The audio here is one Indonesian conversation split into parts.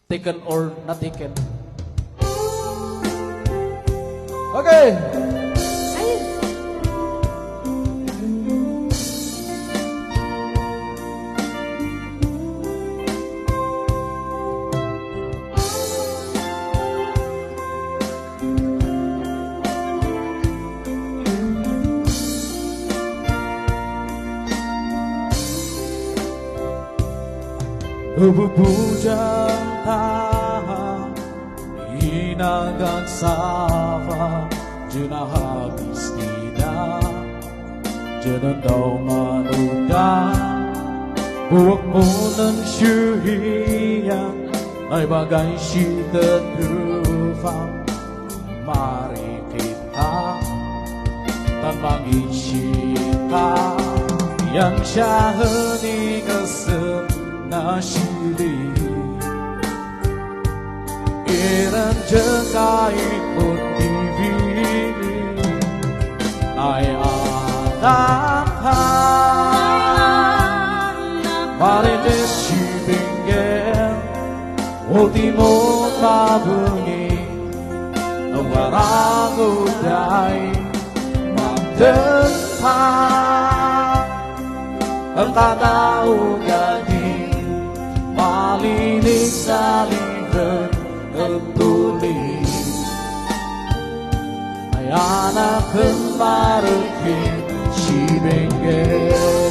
Taken or not taken. Okay. Bubujang tahan Hinagang safa Juna habis tidak Jana daw manudan Buwag mo ng syuhiyan Ay bagay sitatufang Mari kita Tanpangin sita Yang siya hanigasem na sili Iran kahit putibili Ay anak Marites sibinggen Ultimo mabungi Ang warang uday Magdentang Ang tatao gadi Malinis sa liban at tuloy Ay anak ang marating si Benguet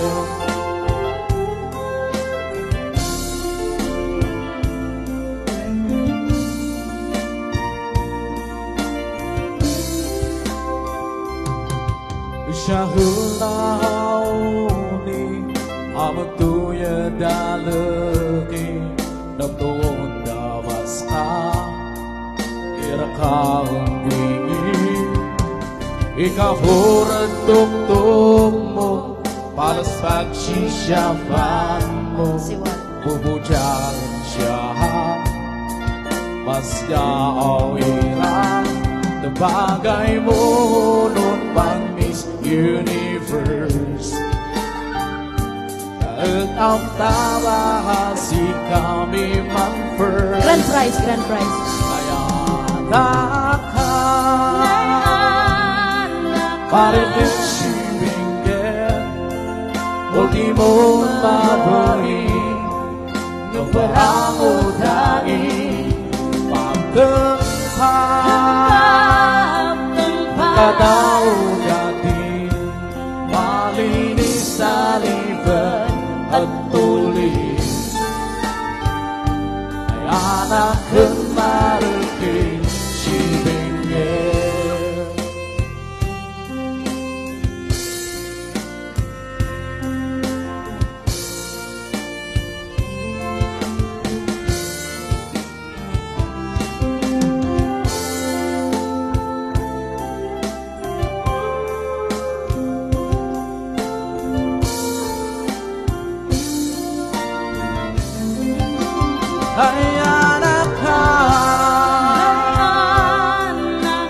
Siya hulauni Amang tuya dalagi Nagdoon dawas ka Ira ka umwingi Ikahuran tugtog mo Palas pagsisyapan mo Bubudyalan siya Mas yaawirang Nabagay mo Noon pang Miss Universe At ang tabahasi kami man first Grand prize, grand prize. Kaya anak ka Marites sibinggen Ultimo mabari Nung parang udain Pagtengkap Katao gatin Malinis sa liban at tulis Ay anak ang mariting si Benguet Ay anak ka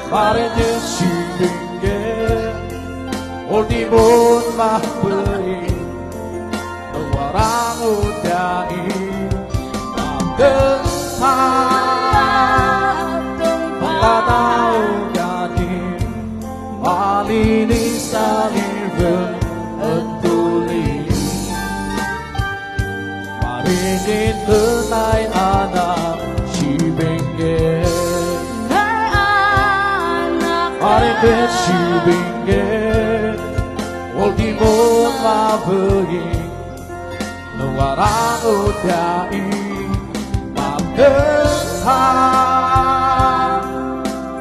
Marites si Benguet Ultimon mahberi Ang warang udain Pagdentang Pagkatao gatin Malinis sa liban at tulis Maringin tunay anak si Benguet Marites si Benguet Ultimo mabaging Nung warang udain Magdentang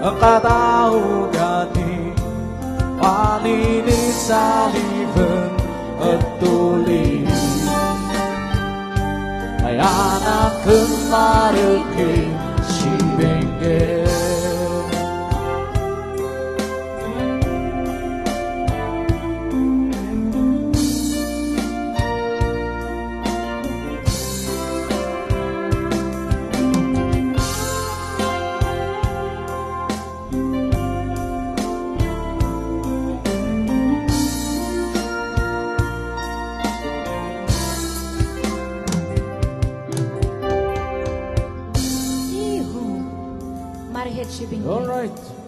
Ang katao gating Malinis sa liban at tulis Ay anak ang mariting si Benguet Mari hit shipping. Alright.